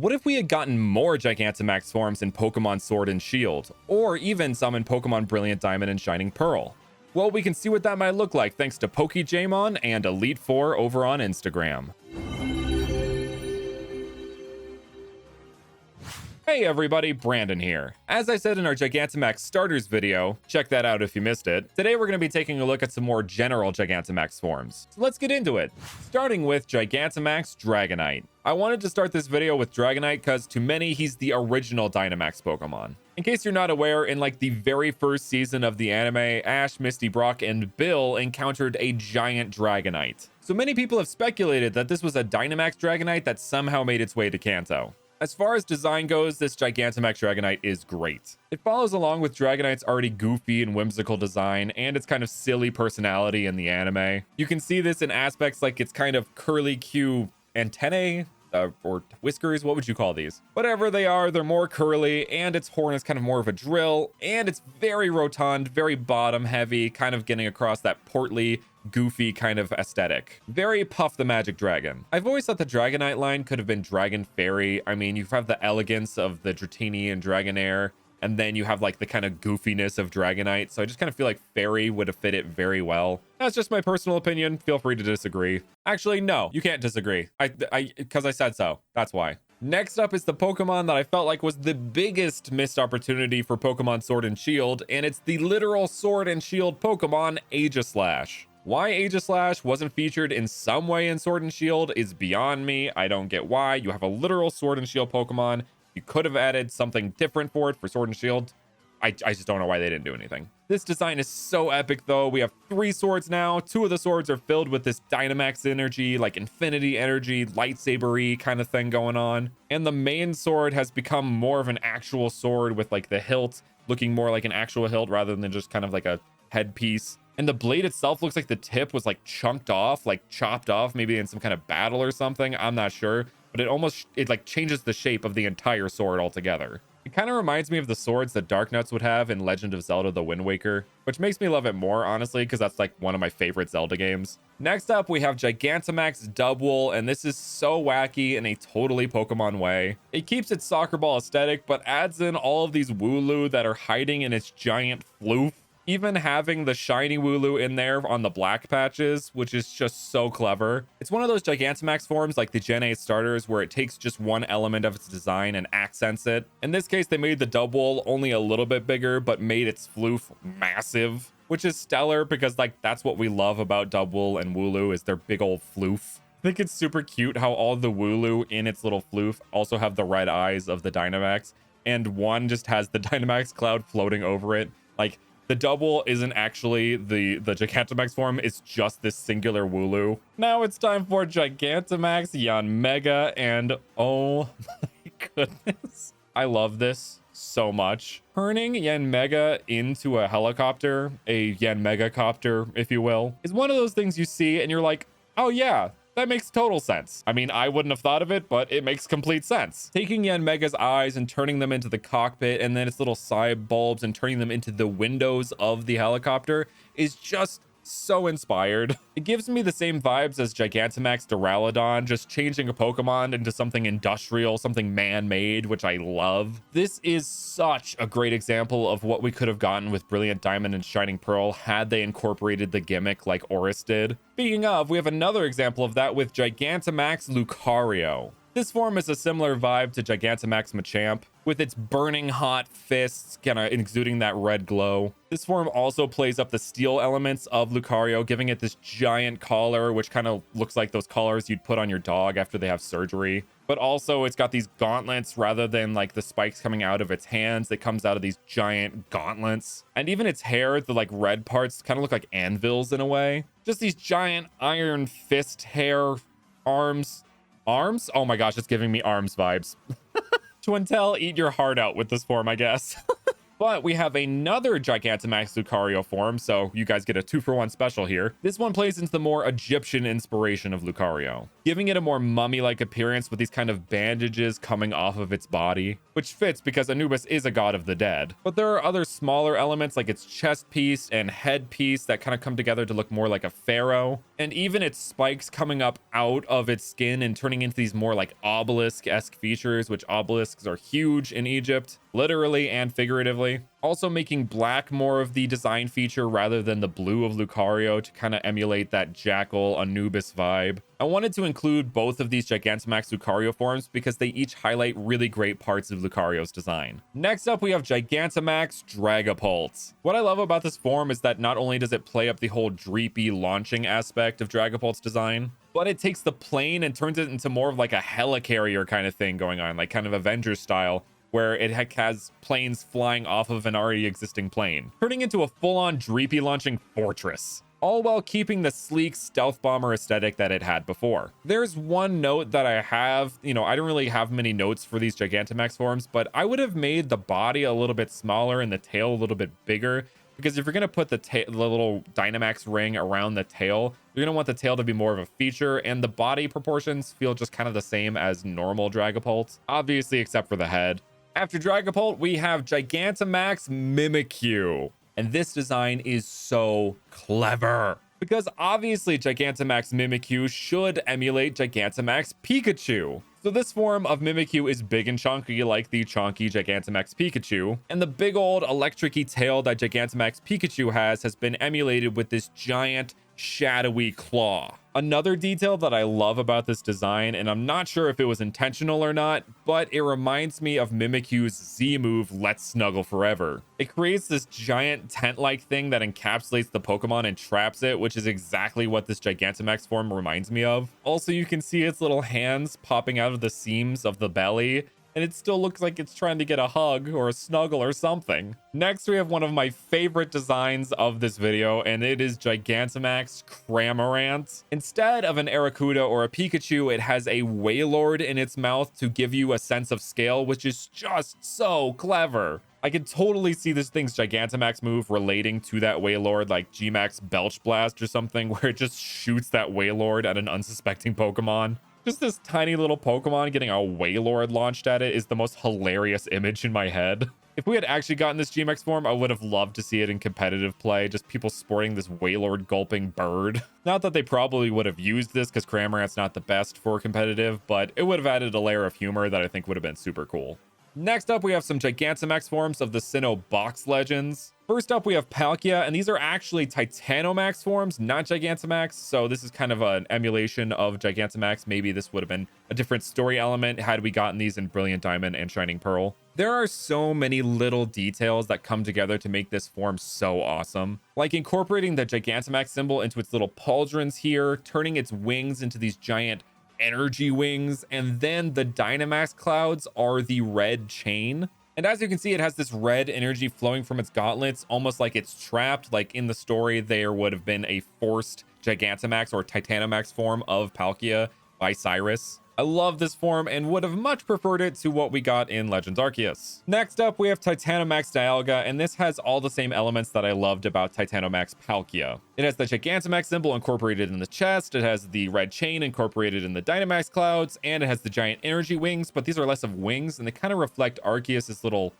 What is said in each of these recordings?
What if we had gotten more Gigantamax forms in Pokemon Sword and Shield, or even some in Pokemon Brilliant Diamond and Shining Pearl? Well, we can see what that might look like thanks to PokeJamon and Elite 4 over on Instagram. Hey everybody, Brandon here. As I said in our Gigantamax starters video, check that out if you missed it, today we're going to be taking a look at some more general Gigantamax forms. So let's get into it, starting with Gigantomax Dragonite. I wanted to start this video with Dragonite because to many, he's the original Dynamax Pokemon. In case you're not aware, in like the very first season of the anime, Ash, Misty, Brock, and Bill encountered a giant Dragonite. So many people have speculated that this was a Dynamax Dragonite that somehow made its way to Kanto. As far as design goes, this Gigantamax Dragonite is great. It follows along with Dragonite's already goofy and whimsical design and its kind of silly personality in the anime. You can see this in aspects like its kind of curly Q antennae, or whiskers, what would you call these? Whatever they are, they're more curly, and its horn is kind of more of a drill, and it's very rotund, very bottom heavy, kind of getting across that portly, goofy kind of aesthetic. Very Puff the Magic Dragon. I've always thought the Dragonite line could have been Dragon Fairy. I mean, you have the elegance of the Dratini and Dragonair, and then you have like the kind of goofiness of Dragonite. So I just kind of feel like Fairy would have fit it very well. That's just my personal opinion. Feel free to disagree. Actually, no, you can't disagree. Because I said so. That's why. Next up is the Pokemon that I felt like was the biggest missed opportunity for Pokemon Sword and Shield, and it's the literal Sword and Shield Pokemon, Aegislash. Why Aegislash wasn't featured in some way in Sword and Shield is beyond me. I don't get why. You have a literal Sword and Shield Pokemon. You could have added something different for it for Sword and Shield. I just don't know why they didn't do anything. This design is so epic though. We have 3 swords now. 2 of the swords are filled with this Dynamax energy, like infinity energy, lightsaber-y kind of thing going on. And the main sword has become more of an actual sword with like the hilt looking more like an actual hilt rather than just kind of like a headpiece. And the blade itself looks like the tip was like chunked off, like chopped off, maybe in some kind of battle or something. I'm not sure, but it like changes the shape of the entire sword altogether. It kind of reminds me of the swords that Darknuts would have in Legend of Zelda: The Wind Waker, which makes me love it more, honestly, because that's like one of my favorite Zelda games. Next up, we have Gigantamax Dubwool, and this is so wacky in a totally Pokemon way. It keeps its soccer ball aesthetic, but adds in all of these Wooloo that are hiding in its giant floof. Even having the shiny Wooloo in there on the black patches, which is just so clever. It's one of those Gigantamax forms like the Gen 8 starters where it takes just one element of its design and accents it. In this case, they made the Dubwool only a little bit bigger, but made its floof massive, which is stellar because like that's what we love about Dubwool and Wooloo is their big old floof. I think it's super cute how all the Wooloo in its little floof also have the red eyes of the Dynamax, and one just has the Dynamax cloud floating over it. Like, the Dubwool isn't actually the Gigantamax form, it's just this singular Wooloo. Now it's time for Gigantamax Yanmega, and oh my goodness. I love this so much. Turning Yanmega into a helicopter, a Yanmega copter, if you will, is one of those things you see and you're like, oh yeah, that makes total sense. I mean, I wouldn't have thought of it, but it makes complete sense. Taking Yanmega's eyes and turning them into the cockpit and then its little side bulbs and turning them into the windows of the helicopter is just so inspired. It gives me the same vibes as Gigantamax Duraludon, just changing a Pokemon into something industrial, something man-made, which I love. This is such a great example of what we could have gotten with Brilliant Diamond and Shining Pearl had they incorporated the gimmick like Oris did. Speaking of, we have another example of that with Gigantomax Lucario. This form is a similar vibe to Gigantamax Machamp, with its burning hot fists kind of exuding that red glow. This form also plays up the steel elements of Lucario, giving it this giant collar, which kind of looks like those collars you'd put on your dog after they have surgery. But also it's got these gauntlets rather than like the spikes coming out of its hands. It comes out of these giant gauntlets. And even its hair, the like red parts kind of look like anvils in a way. Just these giant iron fist hair arms. Arms? Oh my gosh, it's giving me arms vibes. Twintel, eat your heart out with this form, I guess. But we have another Gigantamax Lucario form, so you guys get a 2-for-1 special here. This one plays into the more Egyptian inspiration of Lucario, giving it a more mummy-like appearance with these kind of bandages coming off of its body, which fits because Anubis is a god of the dead. But there are other smaller elements like its chest piece and head piece that kind of come together to look more like a pharaoh, and even its spikes coming up out of its skin and turning into these more like obelisk-esque features, which obelisks are huge in Egypt, literally and figuratively. Also making black more of the design feature rather than the blue of Lucario to kind of emulate that Jackal Anubis vibe. I wanted to include both of these Gigantamax Lucario forms because they each highlight really great parts of Lucario's design. Next up, we have Gigantomax Dragapult. What I love about this form is that not only does it play up the whole dreepy launching aspect of Dragapult's design, but it takes the plane and turns it into more of like a helicarrier kind of thing going on, like kind of Avengers style, where it has planes flying off of an already existing plane, turning into a full-on dreepy launching fortress, all while keeping the sleek stealth bomber aesthetic that it had before. There's one note that I have, I don't really have many notes for these Gigantamax forms, but I would have made the body a little bit smaller and the tail a little bit bigger, because if you're going to put the little Dynamax ring around the tail, you're going to want the tail to be more of a feature, and the body proportions feel just kind of the same as normal Dragapult, obviously except for the head. After Dragapult, we have Gigantomax Mimikyu. And this design is so clever, because obviously Gigantamax Mimikyu should emulate Gigantamax Pikachu. So this form of Mimikyu is big and chunky like the chunky Gigantamax Pikachu, and the big old electric-y tail that Gigantamax Pikachu has been emulated with this giant shadowy claw. Another detail that I love about this design, and I'm not sure if it was intentional or not, but it reminds me of Mimikyu's Z move, Let's Snuggle Forever. It creates this giant tent-like thing that encapsulates the Pokemon and traps it, which is exactly what this Gigantamax form reminds me of. Also, you can see its little hands popping out of the seams of the belly, and it still looks like it's trying to get a hug or a snuggle or something. Next, we have one of my favorite designs of this video, and it is Gigantamax Cramorant. Instead of an Arrokuda or a Pikachu, it has a Wailord in its mouth to give you a sense of scale, which is just so clever. I could totally see this thing's Gigantamax move relating to that Wailord, like GMAX Belch Blast or something, where it just shoots that Wailord at an unsuspecting Pokemon. Just this tiny little Pokemon getting a Wailord launched at it is the most hilarious image in my head. If we had actually gotten this GMAX form, I would have loved to see it in competitive play, just people sporting this Wailord gulping bird. Not that they probably would have used this because Cramorant's not the best for competitive, but it would have added a layer of humor that I think would have been super cool. Next up, we have some Gigantamax forms of the Sinnoh Box Legends. First up, we have Palkia, and these are actually Titanomax forms, not Gigantamax. So this is kind of an emulation of Gigantamax. Maybe this would have been a different story element had we gotten these in Brilliant Diamond and Shining Pearl. There are so many little details that come together to make this form so awesome. Like incorporating the Gigantamax symbol into its little pauldrons here, turning its wings into these giant energy wings, and then the Dynamax clouds are the red chain. And as you can see, it has this red energy flowing from its gauntlets, almost like it's trapped. Like in the story, there would have been a forced Gigantamax or Titanomax form of Palkia by Cyrus. I love this form and would have much preferred it to what we got in Legends Arceus. Next up, we have Titanomax Dialga, and this has all the same elements that I loved about Titanomax Palkia. It has the Gigantamax symbol incorporated in the chest, it has the red chain incorporated in the Dynamax clouds, and it has the giant energy wings, but these are less of wings, and they kind of reflect Arceus' little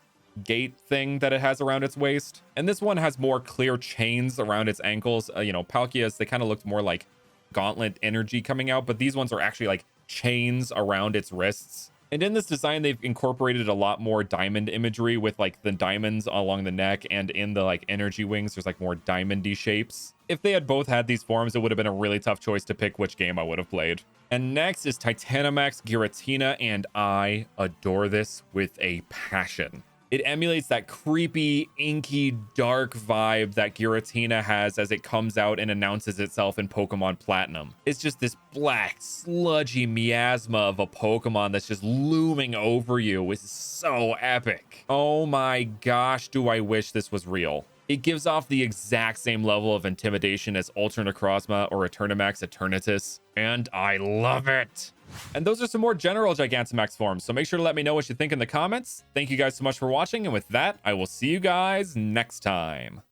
gate thing that it has around its waist. And this one has more clear chains around its ankles. Palkia's, they kind of looked more like gauntlet energy coming out, but these ones are actually like chains around its wrists. And in this design, they've incorporated a lot more diamond imagery with like the diamonds along the neck, and in the like energy wings, there's like more diamondy shapes. If they had both had these forms, it would have been a really tough choice to pick which game I would have played. And next is Titanomax Giratina, and I adore this with a passion. It emulates that creepy, inky, dark vibe that Giratina has as it comes out and announces itself in Pokemon Platinum. It's just this black, sludgy miasma of a Pokemon that's just looming over you. It's so epic. Oh my gosh, do I wish this was real. It gives off the exact same level of intimidation as Ultra Necrozma or Eternamax Eternatus, and I love it. And those are some more general Gigantamax forms, so make sure to let me know what you think in the comments. Thank you guys so much for watching, and with that, I will see you guys next time.